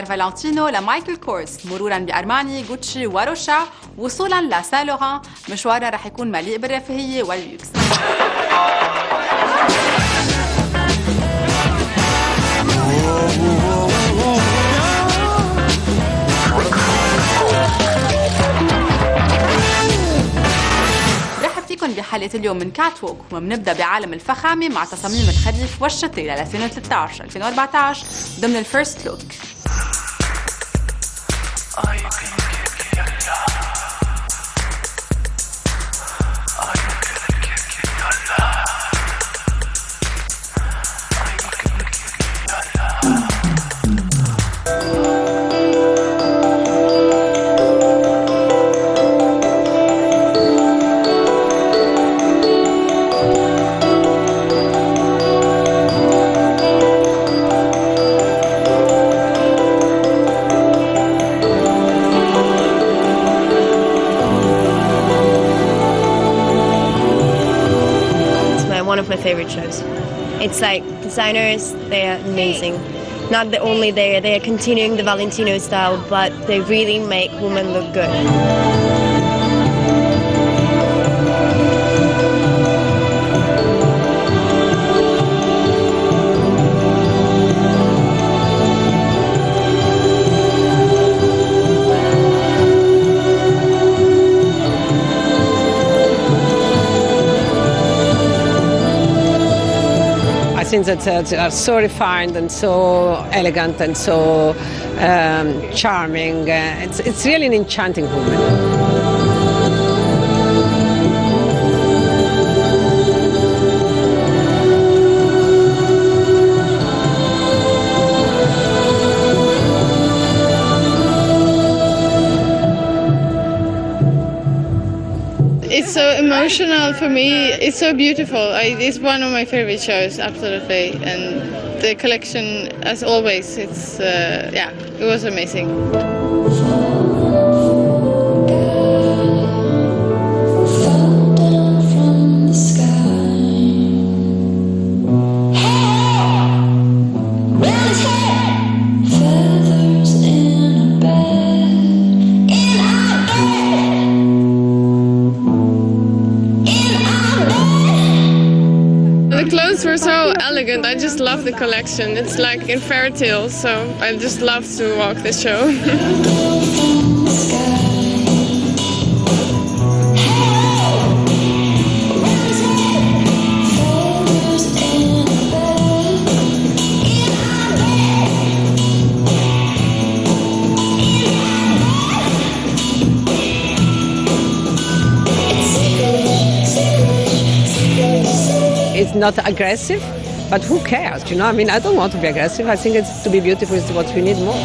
ديزاينر فالنتينو لمايكل كورس، مرورا بأرماني، غوتشي وروشا، وصولا لسان لوران. مشوارنا رح يكون مليء بالرفاهية واللوكس. رحبتكم بحلقة اليوم من كات ووك، وبنبدأ بعالم الفخامة مع تصاميم الخريف والشتاء ل 2013-2014 ضمن الفيرست لوك. One of my favorite shows. It's like designers, they are amazing. Not only they are continuing the Valentino style, but they really make women look good. I think that they are so refined and so elegant and so charming. It's really an enchanting woman. It's so emotional for me. It's so beautiful. It's one of my favorite shows, absolutely. And the collection, as always, it was amazing. The clothes were so elegant. I just love the collection. It's like in fairy tales, so I just love to walk the show. It's not aggressive, but who cares? You know, I mean, I don't want to be aggressive. I think it's to be beautiful is what we need more.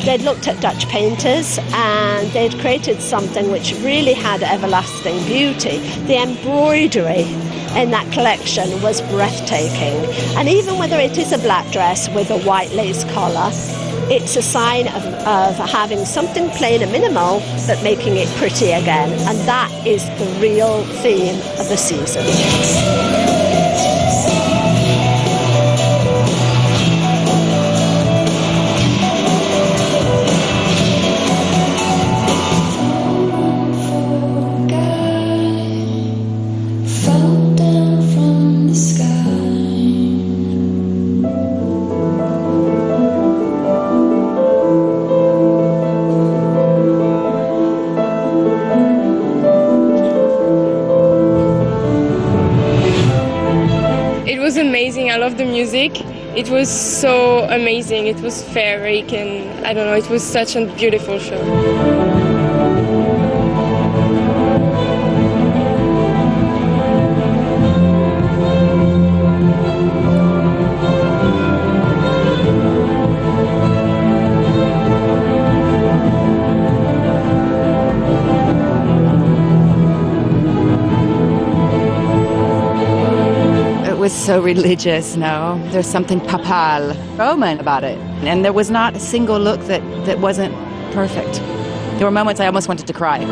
They'd looked at Dutch painters and they'd created something which really had everlasting beauty. The embroidery in that collection was breathtaking. And even whether it is a black dress with a white lace collar, it's a sign of having something plain and minimal but making it pretty again. And that is the real theme of the season. Amazing. I love the music. It was so amazing. It was fairy and I don't know, it was such a beautiful show. so religious, no. There's something papal, Roman about it. And there was not a single look that wasn't perfect. There were moments I almost wanted to cry.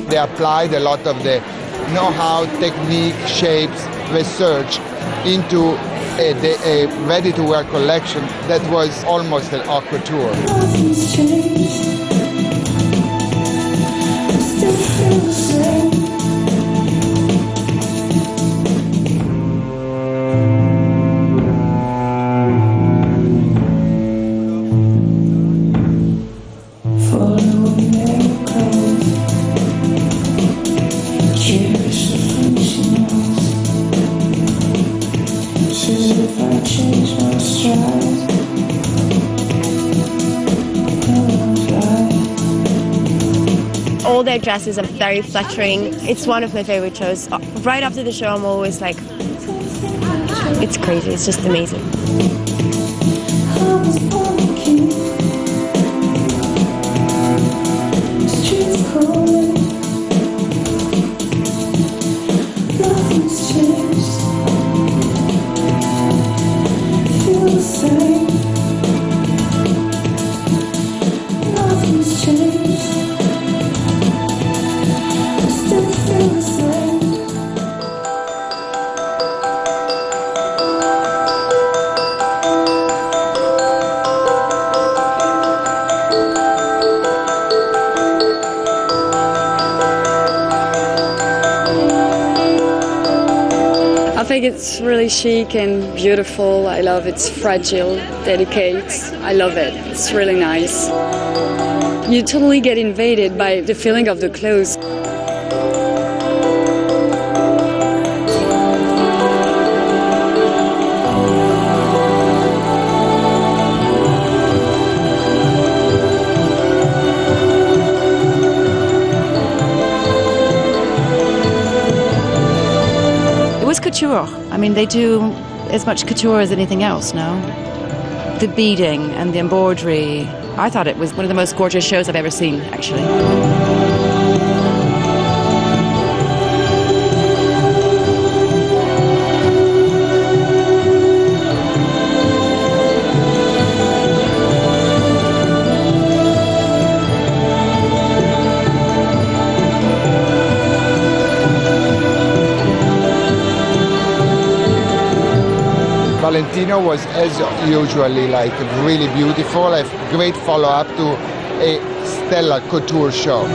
They applied a lot of the know-how, technique, shapes, research into a ready-to-wear collection that was almost an haute couture. All their dresses are very flattering. It's one of my favorite shows. Right after the show, I'm always like, it's crazy, it's just amazing. I think it's really chic and beautiful. I love it's fragile, delicate. I love it. It's really nice. You totally get invaded by the feeling of the clothes. Couture. I mean, they do as much couture as anything else, no? The beading and the embroidery. I thought it was one of the most gorgeous shows I've ever seen, actually. Valentino was, as usually, like really beautiful, a great follow-up to a stellar couture show.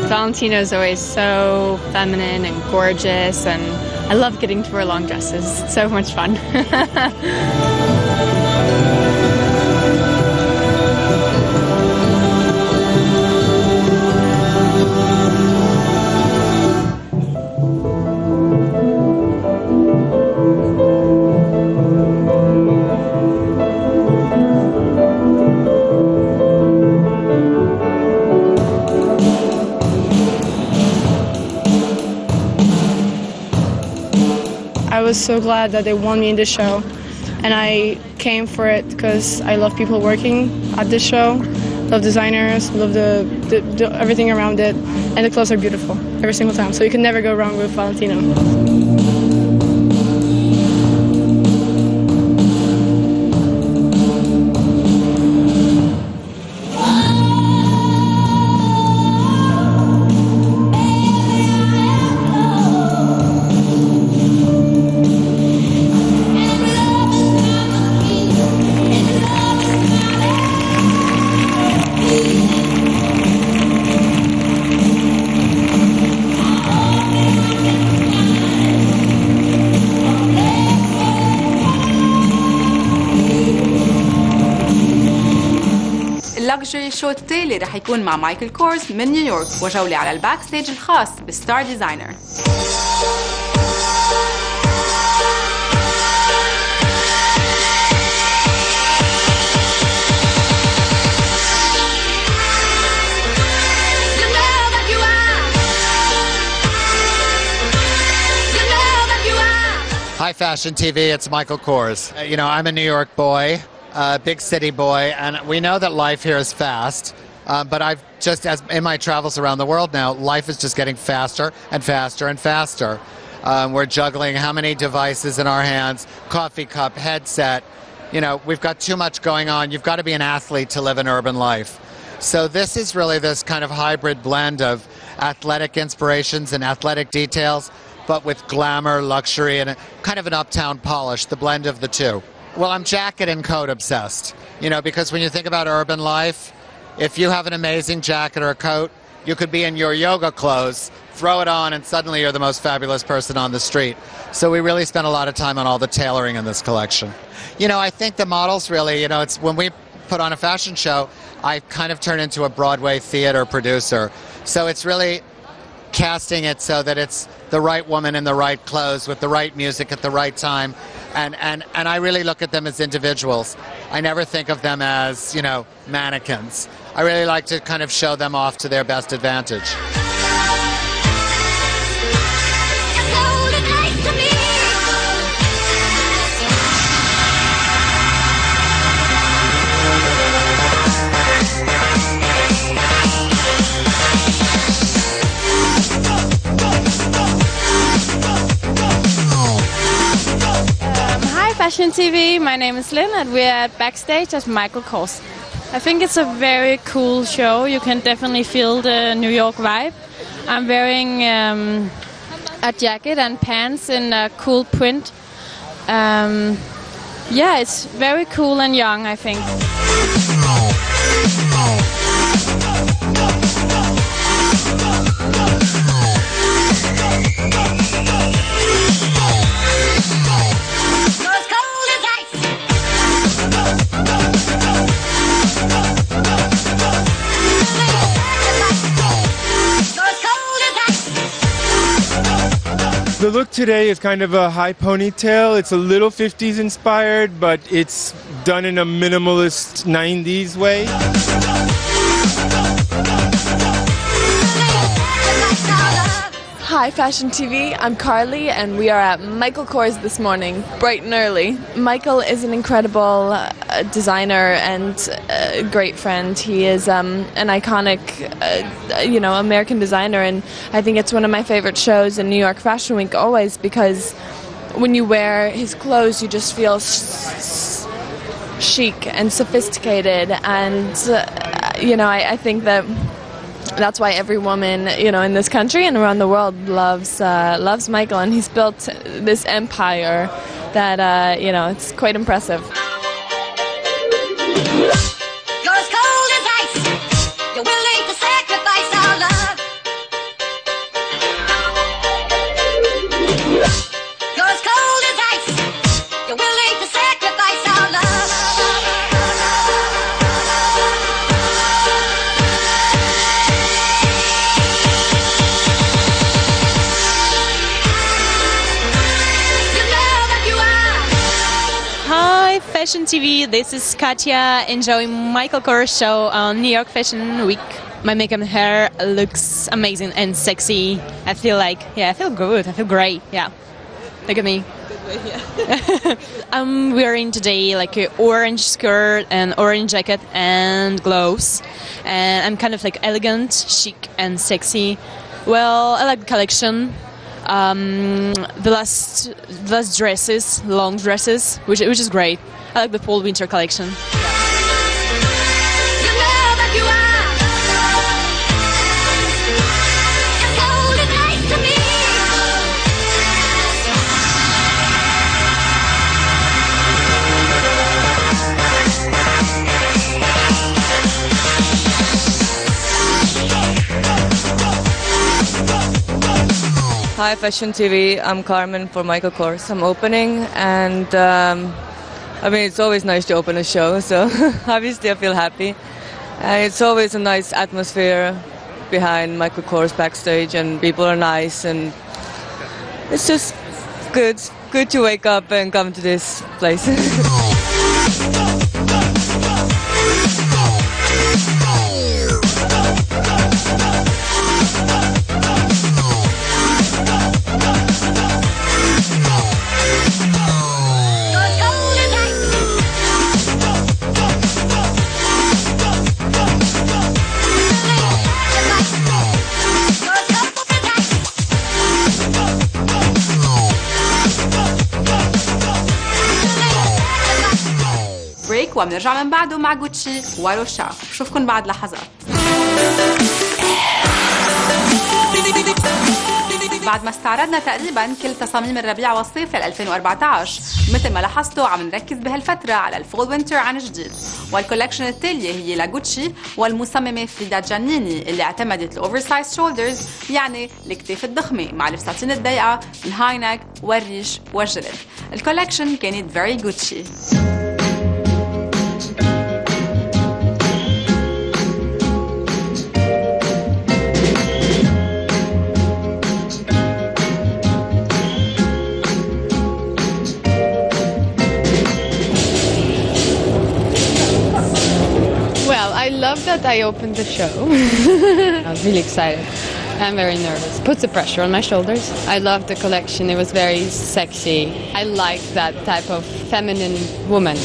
Valentino's always so feminine and gorgeous, and I love getting to wear long dresses. It's so much fun. I was so glad that they won me in this show. And I came for it because I love people working at this show, love designers, love the everything around it, and the clothes are beautiful every single time. So you can never go wrong with Valentino. اللكجري شو التالي رح يكون مع مايكل كورس من نيويورك وجولة على الباك ستيج الخاص بالستار ديزاينر. Hi Fashion TV, it's Michael Kors. You know, I'm a New York boy. Big city boy, and we know that life here is fast, but I've just, as in my travels around the world now, life is just getting faster and faster and faster. We're juggling how many devices in our hands, coffee cup, headset, you know, we've got too much going on. You've got to be an athlete to live an urban life. So this is really this kind of hybrid blend of athletic inspirations and athletic details, but with glamour, luxury, and kind of an uptown polish, the blend of the two. Well, I'm jacket and coat obsessed, you know, because when you think about urban life, if you have an amazing jacket or a coat, you could be in your yoga clothes, throw it on, and suddenly you're the most fabulous person on the street. So we really spent a lot of time on all the tailoring in this collection. You know, I think the models really, you know, it's when we put on a fashion show, I kind of turn into a Broadway theater producer. So it's really casting it so that it's the right woman in the right clothes with the right music at the right time. And I really look at them as individuals. I never think of them as, you know, mannequins. I really like to kind of show them off to their best advantage. Fashion TV, my name is Lynn and we're at backstage at Michael Kors. I think it's a very cool show. You can definitely feel the New York vibe. I'm wearing a jacket and pants in a cool print. Yeah, it's very cool and young, I think. The look today is kind of a high ponytail. It's a little 50s inspired, but it's done in a minimalist 90s way. Hi Fashion TV, I'm Carly and we are at Michael Kors this morning, bright and early. Michael is an incredible designer and a great friend. He is an iconic, you know, American designer, and I think it's one of my favorite shows in New York Fashion Week always because when you wear his clothes you just feel chic and sophisticated, and you know, I think that that's why every woman, you know, in this country and around the world loves Michael, and he's built this empire that you know, it's quite impressive. You're as cold as ice. You're willing to sacrifice our love. You're as cold as ice. You're willing to sacrifice our love. Fashion TV, this is Katya enjoying Michael Kors show on New York Fashion Week. My makeup and hair looks amazing and sexy. I feel like, yeah, I feel good. I feel great. Yeah. Look at me. I'm wearing today like an orange skirt and orange jacket and gloves, and I'm kind of like elegant, chic, and sexy. Well, I like the collection. The last dresses, long dresses, which is great. I like the fall winter collection. Hi Fashion TV, I'm Carmen for Michael Kors. I'm opening, and I mean it's always nice to open a show, so obviously I feel happy. It's always a nice atmosphere behind Michael Kors backstage, and people are nice, and it's just good to wake up and come to this place. بريك وبنرجع من بعده مع غوتشي وروشا. بشوفكن بعد لحظات. بعد ما استعرضنا تقريبا كل تصاميم الربيع والصيف لل 2014 مثل ما لاحظتوا عم نركز بهالفترة على الفول وينتر عن جديد، والكولكشن التالية هي لغوتشي والمصممة فريدا جانيني اللي اعتمدت الاوفر سايز شولدرز، يعني الكتاف الضخمة مع الفساتين الضيقة، الهاي نك والريش والجلد. الكولكشن كانت فيري غوتشي. I love that I opened the show. I was really excited. I'm very nervous. Puts the pressure on my shoulders. I loved the collection. It was very sexy. I like that type of feminine woman.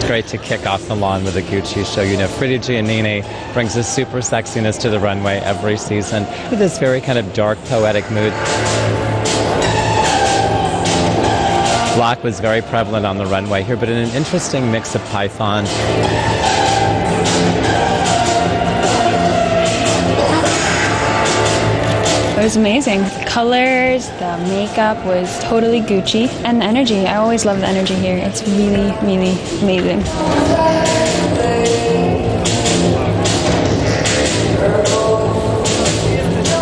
Great to kick off the lawn with a Gucci show. You know, Frida Giannini brings this super sexiness to the runway every season with this very kind of dark, poetic mood. Black was very prevalent on the runway here, but in an interesting mix of python. It was amazing. The colors, the makeup was totally Gucci. And the energy, I always love the energy here. It's really, really amazing.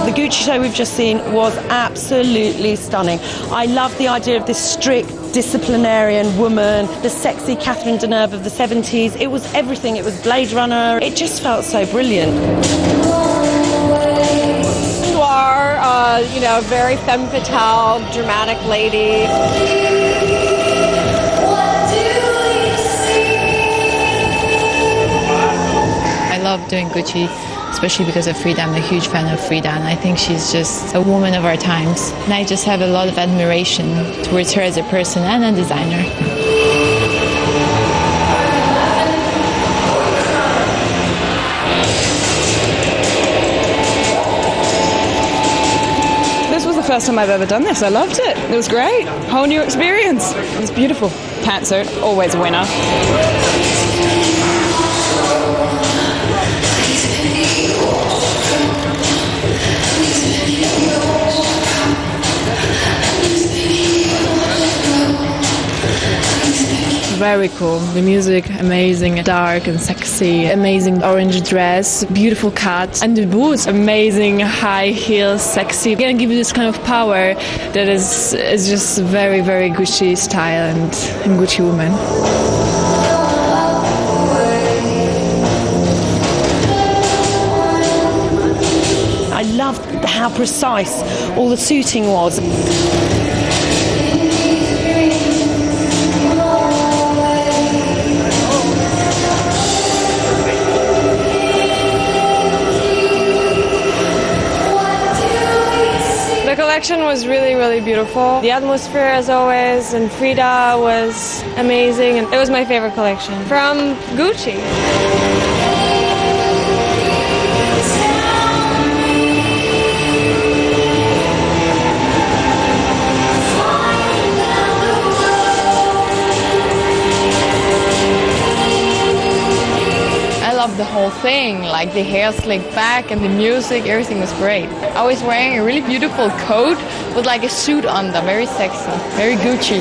The Gucci show we've just seen was absolutely stunning. I love the idea of this strict disciplinarian woman, the sexy Catherine Deneuve of the 70s. It was everything. It was Blade Runner. It just felt so brilliant. You know, very femme fatale, dramatic lady. I love doing Gucci, especially because of Frida. I'm a huge fan of Frida, and I think she's just a woman of our times. And I just have a lot of admiration towards her as a person and a designer. First time I've ever done this. I loved it. It was great. Whole new experience. It was beautiful. Pantsuit, always a winner. Very cool. The music, amazing, dark and sexy. Amazing orange dress, beautiful cut, and the boots, amazing high heels, sexy. Gonna give you this kind of power that is just very, very Gucci style and Gucci woman. I loved how precise all the suiting was. collection was really, really beautiful. The atmosphere, as always, and Frida was amazing. And it was my favorite collection from Gucci. The whole thing, like the hair slicked back and the music, everything was great. I was wearing a really beautiful coat with like a suit under, very sexy, very Gucci.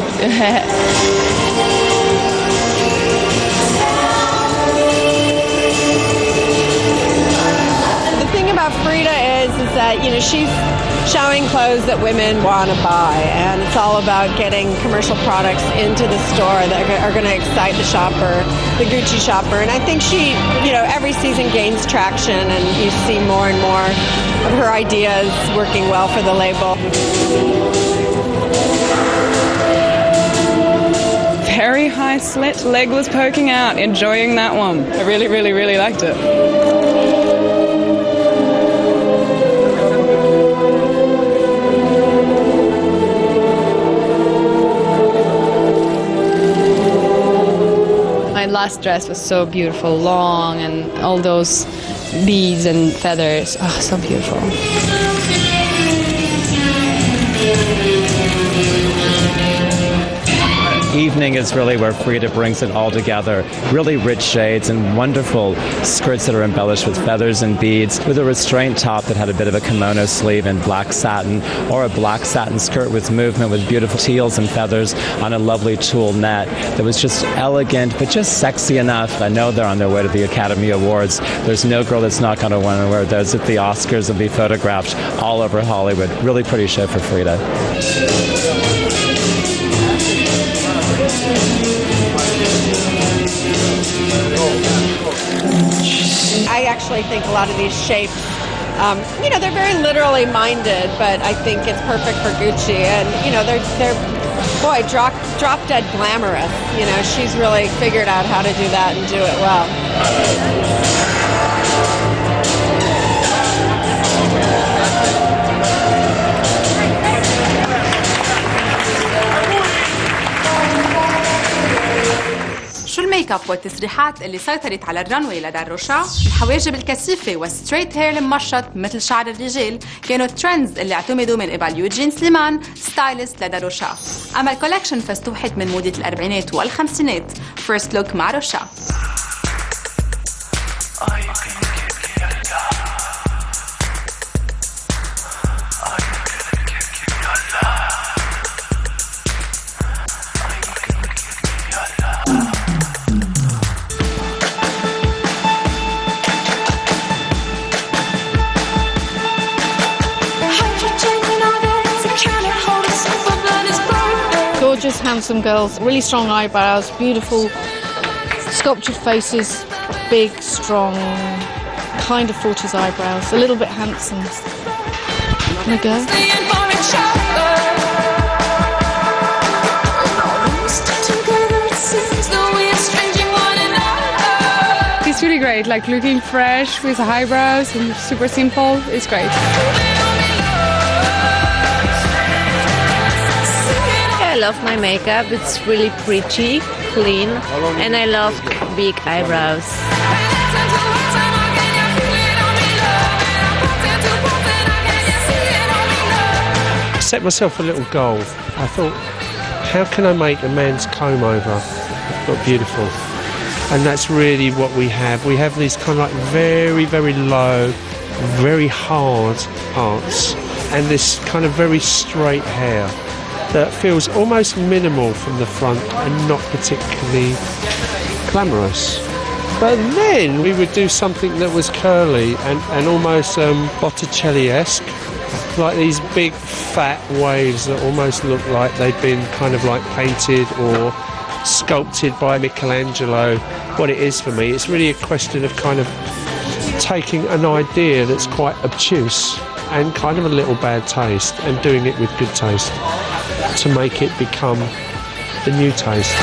The thing about Frida is that, you know, she's showing clothes that women want to buy, and it's all about getting commercial products into the store that are going to excite the shopper, the Gucci shopper. And I think she, you know, every season gains traction, and you see more and more of her ideas working well for the label. Very high slit, leg was poking out, enjoying that one. I really, really, really liked it. Last dress was so beautiful, long, and all those beads and feathers. Oh, so beautiful. Evening is really where Frida brings it all together. Really rich shades and wonderful skirts that are embellished with feathers and beads, with a restraint top that had a bit of a kimono sleeve in black satin, or a black satin skirt with movement with beautiful teals and feathers on a lovely tulle net that was just elegant but just sexy enough. I know they're on their way to the Academy Awards. There's no girl that's not going to want to wear those at the Oscars and be photographed all over Hollywood. Really pretty show for Frida. I actually think a lot of these shapes, you know, they're very literally minded, but I think it's perfect for Gucci. And, you know, they're boy, drop dead glamorous. You know, she's really figured out how to do that and do it well. شو الميك اب والتسريحات اللي سيطرت على الرنوي لدى الرشا؟ الحواجب الكثيفة والستريت هير الممشط مثل شعر الرجال كانوا الترندز اللي اعتمدوا من قبل يوجين سليمان ستايلست لدى الرشا. أما الكولكشن فاستوحت من موضة الأربعينات والخمسينات. فيرست لوك مع رشا. Gorgeous, handsome girls, really strong eyebrows, beautiful sculptured faces, big, strong, kind of 40s eyebrows, a little bit handsome. Can I go? It's really great, like looking fresh with eyebrows and super simple. It's great. I love my makeup. It's really pretty, clean, and I love big eyebrows. I set myself a little goal. I thought, how can I make a man's comb over look beautiful? And that's really what we have. We have these kind of like very, very low, very hard parts, and this kind of very straight hair that feels almost minimal from the front and not particularly glamorous. But then we would do something that was curly and almost Botticelli-esque, like these big fat waves that almost look like they'd been kind of like painted or sculpted by Michelangelo. What it is for me, it's really a question of kind of taking an idea that's quite obtuse and kind of a little bad taste and doing it with good taste to make it become the new taste.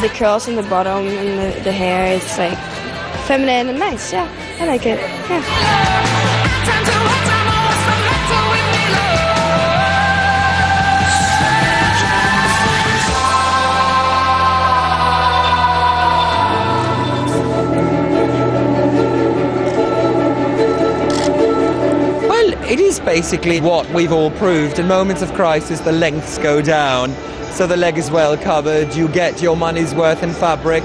The curls on the bottom and the hair is like feminine and nice. Yeah, I like it. Yeah. It is basically what we've all proved. In moments of crisis, the lengths go down, so the leg is well covered, you get your money's worth in fabric.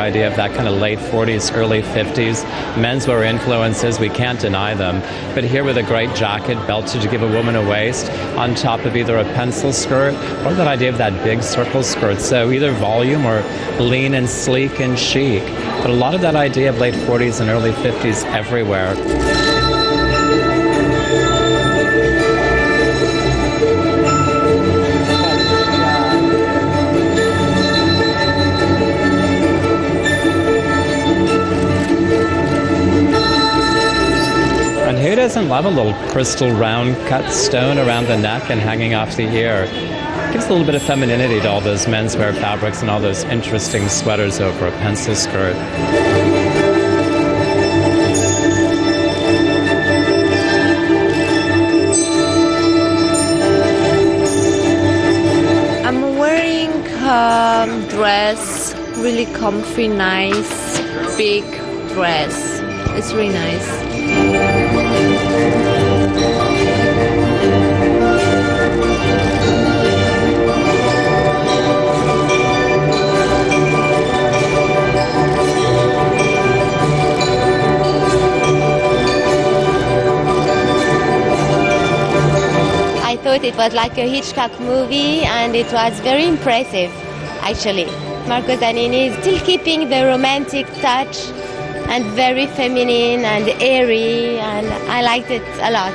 Idea of that kind of late 40s, early 50s menswear influences, we can't deny them. But here with a great jacket belted to give a woman a waist on top of either a pencil skirt or that idea of that big circle skirt. So either volume or lean and sleek and chic. But a lot of that idea of late 40s and early 50s everywhere. Who doesn't love a little crystal round cut stone around the neck and hanging off the ear? Gives a little bit of femininity to all those menswear fabrics and all those interesting sweaters over a pencil skirt. I'm wearing a dress, really comfy, nice, big dress. It's really nice. I thought it was like a Hitchcock movie, and it was very impressive, actually. Marco Zanini is still keeping the romantic touch and very feminine and airy, and I liked it a lot.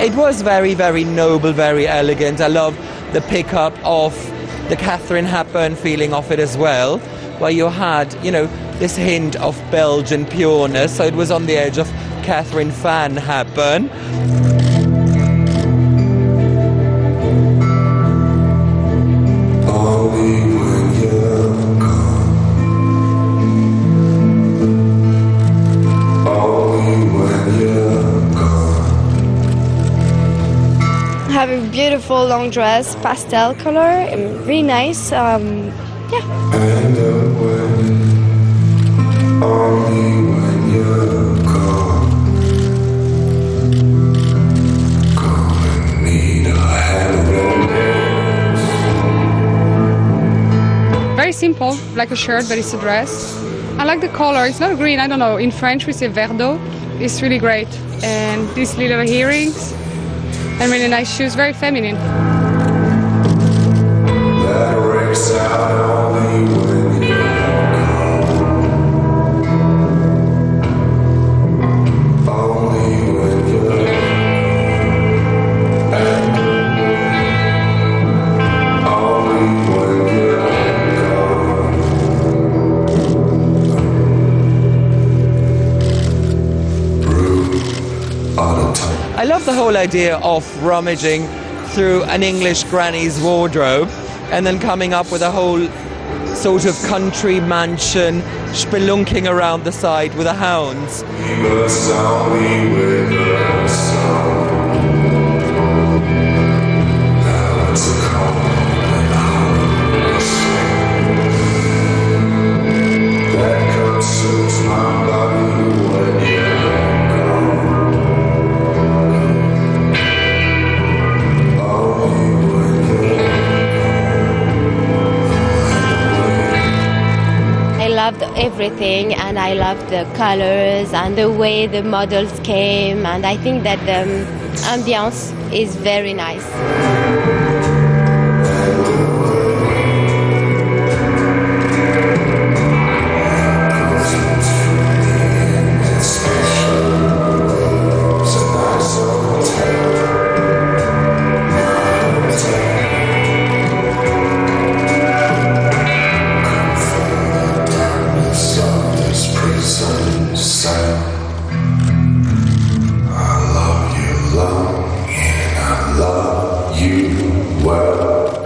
It was very, very noble, very elegant. I love the pickup of the Catherine Hepburn feeling of it as well, where you had, you know, this hint of Belgian pureness, so it was on the edge of Catherine Van Hepburn. I have a beautiful long dress, pastel color, really nice. Yeah. Very simple, like a shirt, but it's a dress. I like the color. It's not green, I don't know. In French we say verdeau. It's really great. And these little earrings and really nice shoes, very feminine. I love the whole idea of rummaging through an English granny's wardrobe and then coming up with a whole sort of country mansion spelunking around the side with the hounds. I loved everything, and I loved the colors and the way the models came, and I think that the ambiance is very nice.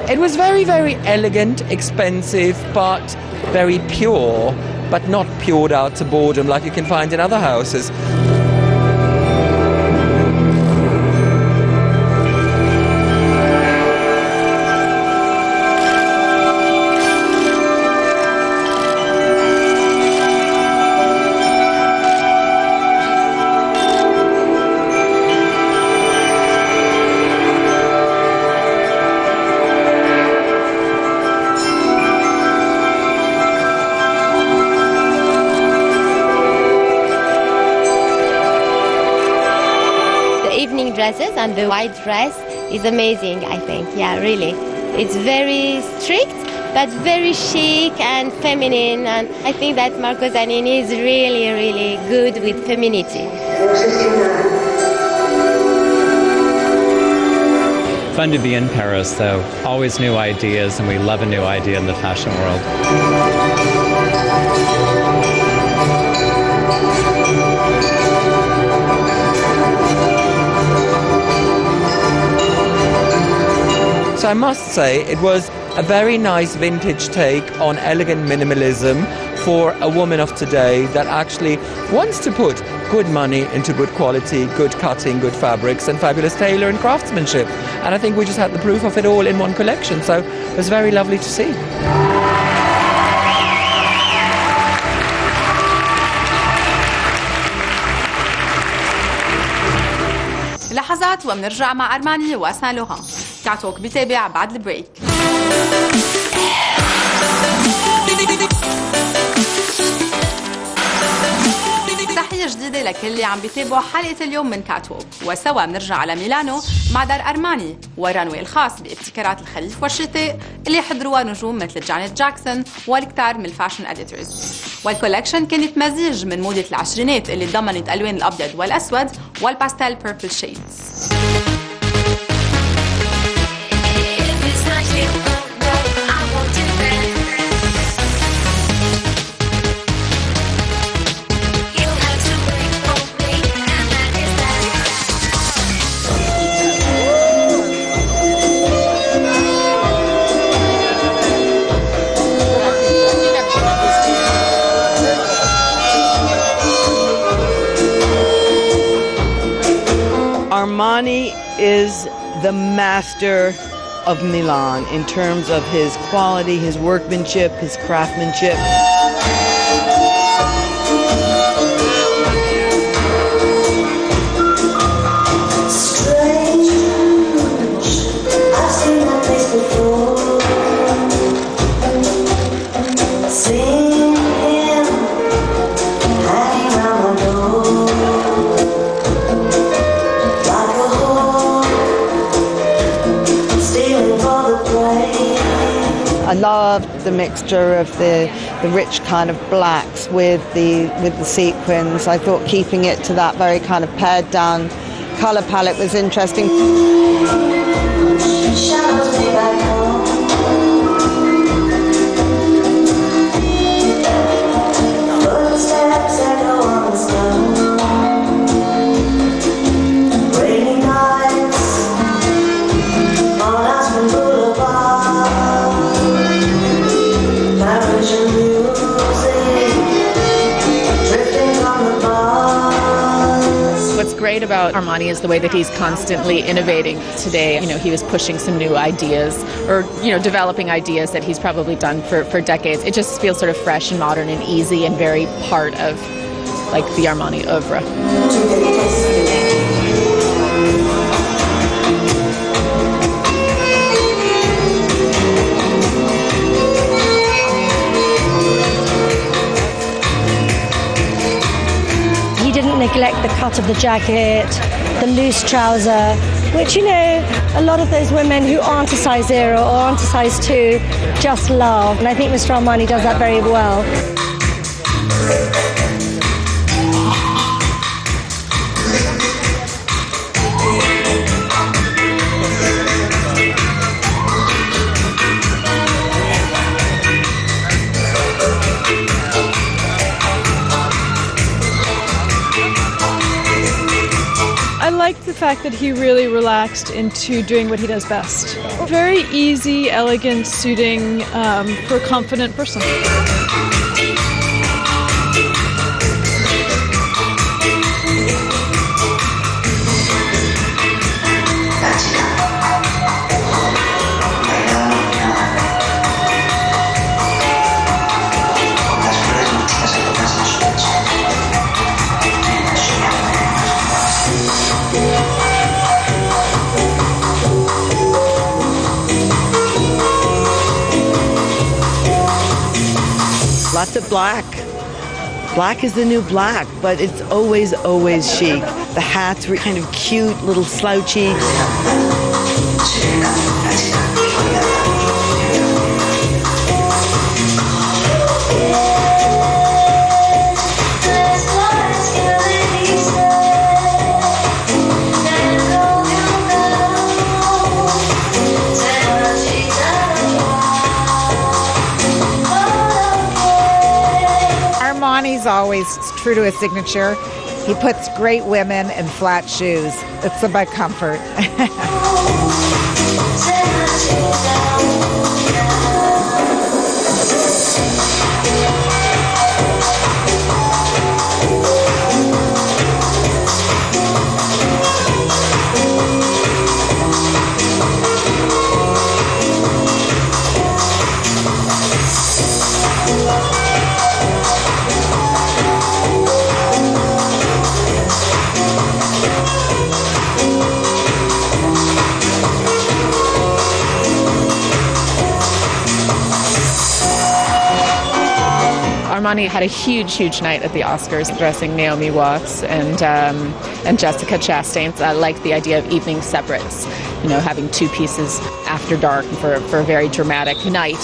It was very, very elegant, expensive, but very pure, but not pured out to boredom like you can find in other houses. Dresses and the white dress is amazing, I think. Yeah, really. It's very strict but very chic and feminine, and I think that Marco Zanini is really, really good with femininity. Fun to be in Paris, though. Always new ideas, and we love a new idea in the fashion world. So I must say it was a very nice vintage take on elegant minimalism for a woman of today that actually wants to put good money into good quality, good cutting, good fabrics and fabulous tailor and craftsmanship. And I think we just had the proof of it all in one collection. So it was very lovely to see. لحظات وبنرجع مع أرماني وسان لوهان. كاتوك بيتابع بعد البريك. تحية جديدة لكل اللي عم بيتابعوا حلقة اليوم من كاتوك، وسوا بنرجع على ميلانو مع دار أرماني والرانوي الخاص بابتكارات الخريف والشتاء اللي حضروها نجوم مثل جانيت جاكسون والكتار من الفاشن اديتورز. والكولكشن كانت مزيج من موضة العشرينات اللي تضمنت ألوان الأبيض والأسود والباستيل بيربل شيدز. Armani is the master of Milan in terms of his quality, his workmanship, his craftsmanship. I loved the mixture of the rich kind of blacks with the sequins. I thought keeping it to that very kind of pared down colour palette was interesting. Great about Armani is the way that he's constantly innovating. Today, he was pushing some new ideas or, developing ideas that he's probably done for decades. It just feels sort of fresh and modern and easy and very part of like the Armani oeuvre. Neglect the cut of the jacket, the loose trouser, which, you know, a lot of those women who aren't a size 0 or aren't a size 2 just love. And I think Mr. Armani does that very well. I like the fact that he really relaxed into doing what he does best. Very easy, elegant suiting for a confident person. Lots of black. Black is the new black, but it's always, always chic. The hats were kind of cute, little slouchy. Armani's always true to his signature. He puts great women in flat shoes. It's about comfort. Armani had a huge night at the Oscars, dressing Naomi Watts and Jessica Chastain. I like the idea of evening separates, you know, having two pieces after dark for a very dramatic night.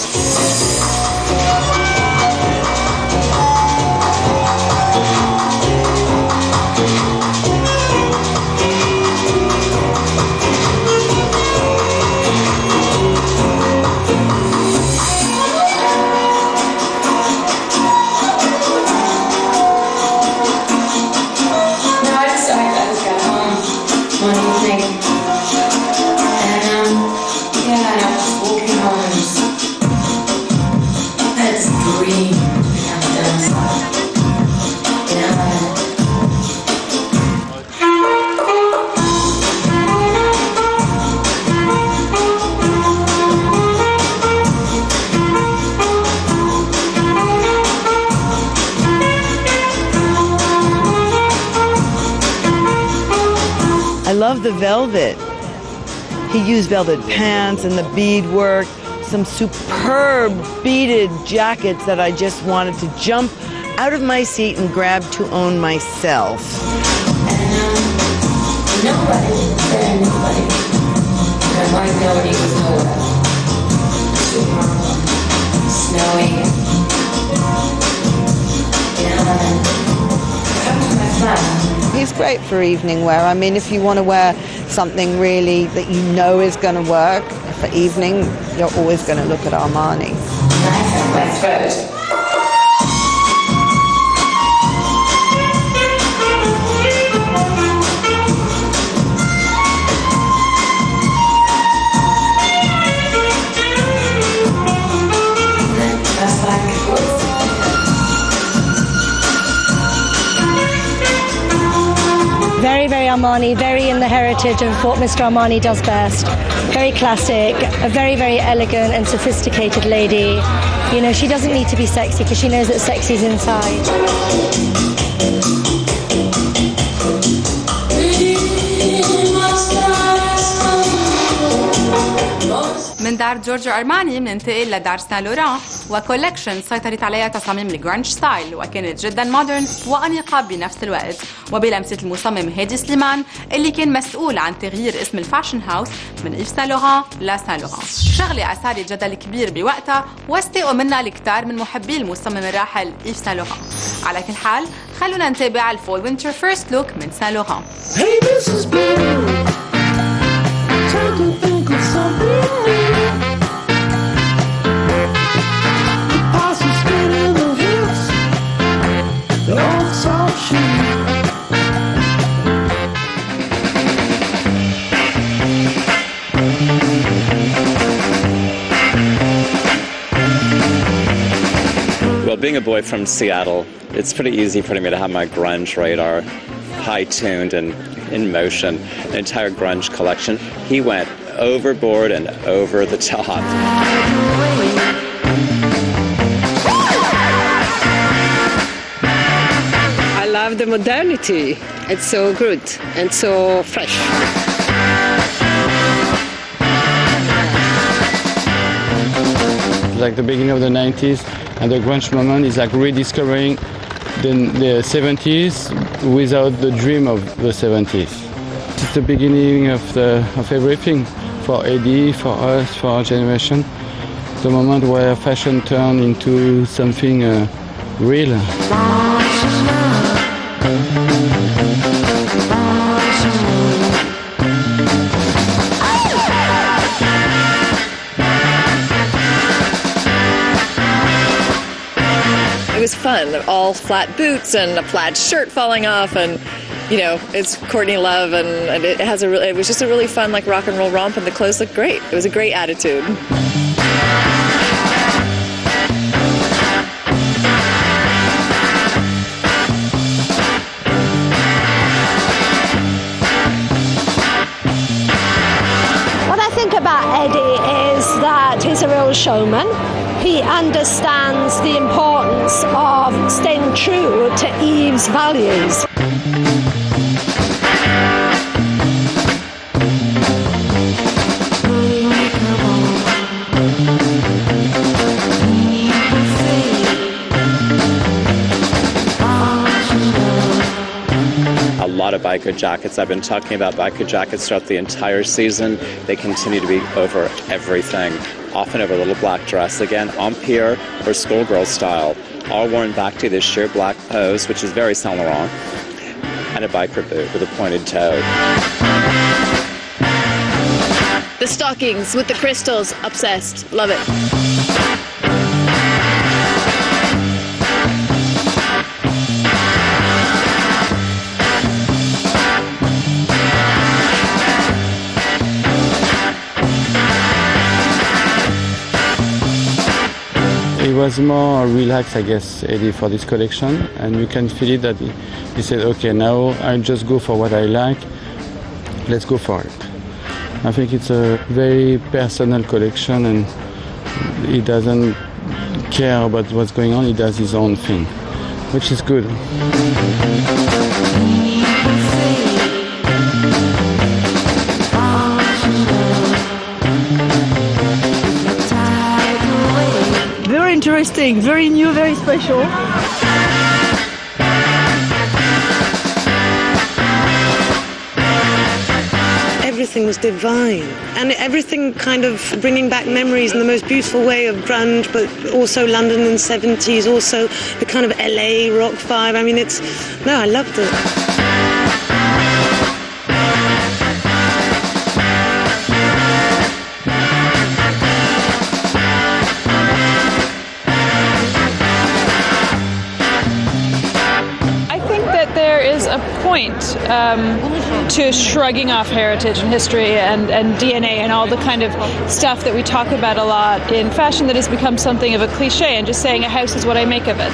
I love the velvet. He used velvet pants and the beadwork, some superb beaded jackets that I just wanted to jump out of my seat and grab to own myself. Nobody said nobody. And my melody was nowhere. Super snowy. Come to my flat. He's great for evening wear. I mean, if you want to wear something really that you know is going to work for evening, you're always going to look at Armani. My throat. Very Armani, very in the heritage of what Mr. Armani does best. Very classic, a very elegant and sophisticated lady. You know, she doesn't need to be sexy because she knows that sexy's inside. من دار جورجيو أرماني بننتقل لدار سان لوران وكولكشن سيطرت عليها تصاميم الجرانج ستايل وكانت جدا مودرن وأنيقة بنفس الوقت وبلمسة المصمم هادي سليمان اللي كان مسؤول عن تغيير اسم الفاشن هاوس من إيف سان لوران لسان لوران. شغلة أثارت جدل كبير بوقتها واستاءوا منها الكثار من محبي المصمم الراحل إيف سان لوران. على كل حال خلونا نتابع الفول وينتر فيرست لوك من سان لوران. Well, being a boy from Seattle, it's pretty easy for me to have my grunge radar high-tuned and in motion. An entire grunge collection. He went overboard and over the top. I love the modernity. It's so good and so fresh. Like the beginning of the 90s and the grunge moment is like rediscovering the 70s without the dream of the 70s. It's the beginning of everything for Eddie, for us, for our generation. The moment where fashion turned into something real. It was fun, all flat boots and a plaid shirt falling off, and you know, it's Courtney Love, and it was just a really fun like rock and roll romp, and the clothes looked great. It was a great attitude. What I think about Eddie is that he's a real showman. He understands the importance of staying true to Eve's values. A lot of biker jackets. I've been talking about biker jackets throughout the entire season. They continue to be over everything. Often over a little black dress, again, empire or schoolgirl style. All worn back to this sheer black pose, which is very Saint Laurent, and a biker boot with a pointed toe. The stockings with the crystals, obsessed, love it. He was more relaxed, I guess, Eddie, for this collection, and you can feel it that he said, okay, now I just go for what I like, let's go for it. I think it's a very personal collection, and he doesn't care about what's going on, he does his own thing, which is good. Very interesting, very new, very special. Everything was divine, and everything kind of bringing back memories in the most beautiful way of grunge, but also London in the 70s, also the kind of LA rock vibe. I mean, I loved it. A point to shrugging off heritage and history and DNA and all the kind of stuff that we talk about a lot in fashion that has become something of a cliche, and just saying a house is what I make of it.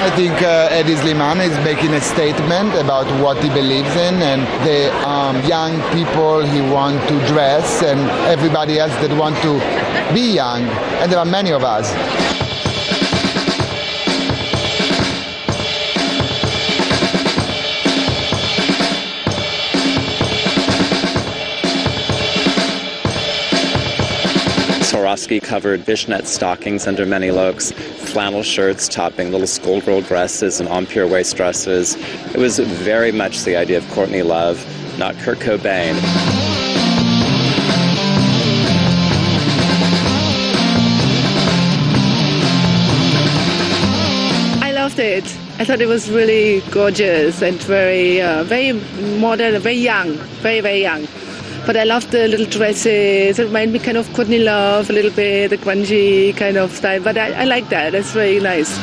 I think Eddie Slimane is making a statement about what he believes in, and the young people he wants to dress, and everybody else that want to be young, and there are many of us. Swarovski-covered fishnet stockings under many looks, flannel shirts topping little schoolgirl dresses and on-pure waist dresses. It was very much the idea of Courtney Love, not Kurt Cobain. I loved it. I thought it was really gorgeous and very modern, very young, very young. But I loved the little dresses. It reminded me kind of Courtney Love a little bit, the grungy kind of style. But I like that. It's very nice.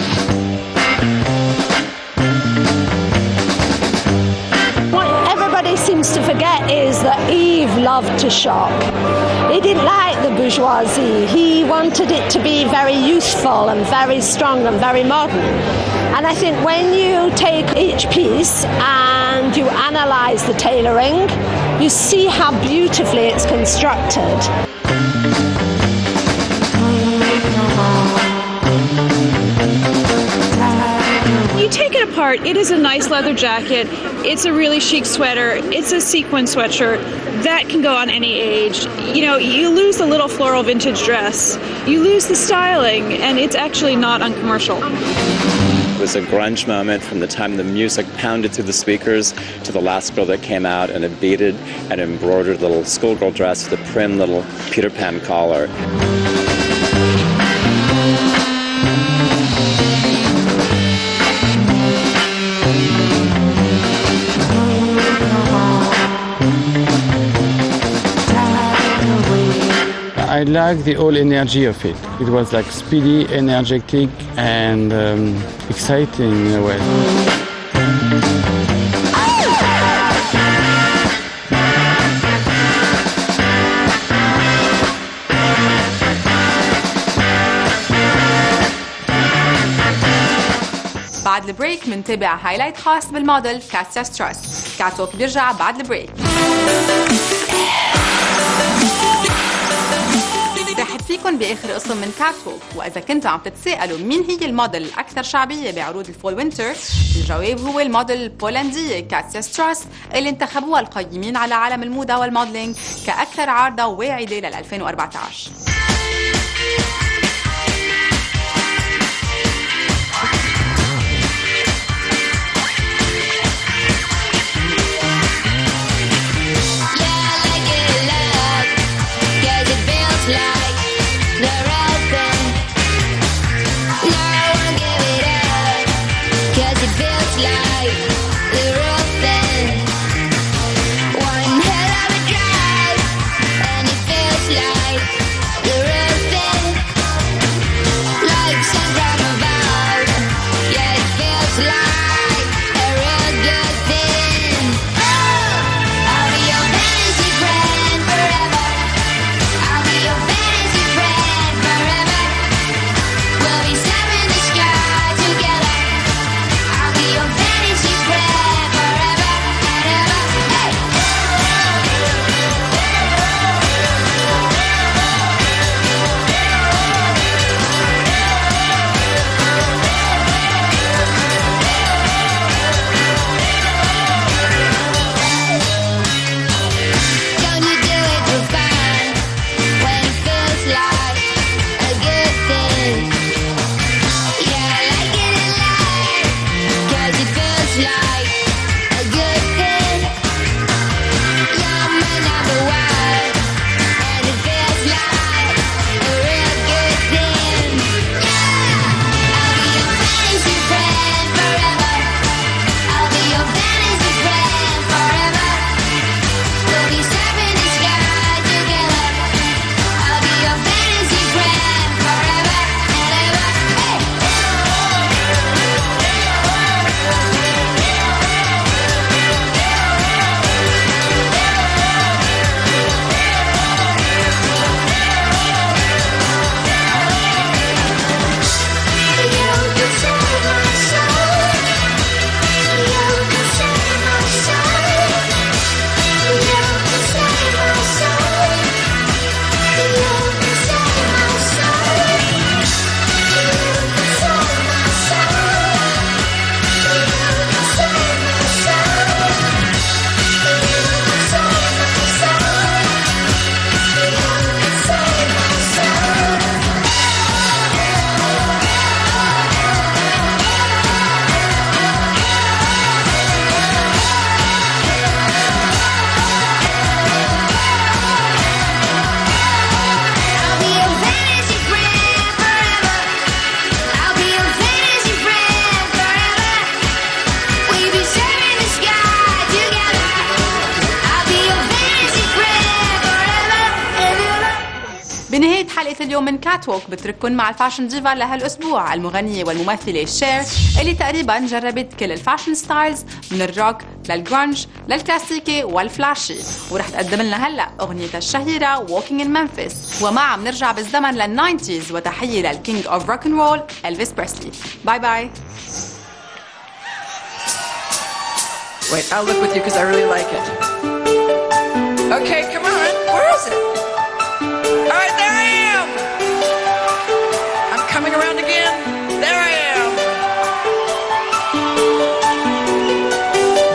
What everybody seems to forget is that Yves loved to shop. He didn't like the bourgeoisie. He wanted it to be very youthful and very strong and very modern. And I think when you take each piece and you analyse the tailoring, you see how beautifully it's constructed. You take it apart, it is a nice leather jacket, it's a really chic sweater, it's a sequin sweatshirt. That can go on any age. You know, you lose the little floral vintage dress, you lose the styling, and it's actually not uncommercial. It was a grunge moment from the time the music pounded through the speakers to the last girl that came out in a beaded and embroidered little schoolgirl dress with a prim little Peter Pan collar. I like the whole energy of it. It was like speedy, energetic, and exciting in a way. بعد البريك منتابع هايلايت خاص بالموديل كاتيا ستراس. كاتوك بيرجع بعد البريك. رحب فيكم باخر قسم من كاتوك، واذا كنتوا عم تتساءلوا مين هي الموديل الاكثر شعبيه بعروض الفول وينتر، الجواب هو الموديل البولنديه كاتيا ستراس اللي انتخبوها القيمين على عالم الموضه والموديلينج كاكثر عارضه واعده لل 2014. حلقة اليوم من كاتوك بترككن مع الفاشن ديفا لهالأسبوع المغنية والممثلة شير، اللي تقريبا جربت كل الفاشن ستايلز من الروك للجرunge للكلاسيكي والفلاشي، ورح تقدم لنا هلا أغنيتها الشهيرة Walking in Memphis. ومعها بنرجع بالزمن لل90s وتحية للكينج اوف روك اند رول إلفيس بريسلي. باي باي. Wait, I'll look with you because I really like it. Okay, come on. Where is it? All right, there I am. I'm coming around again. There I am.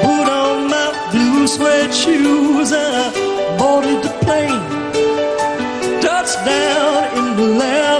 Put on my blue suede shoes and I boarded the plane. Touchdown in the land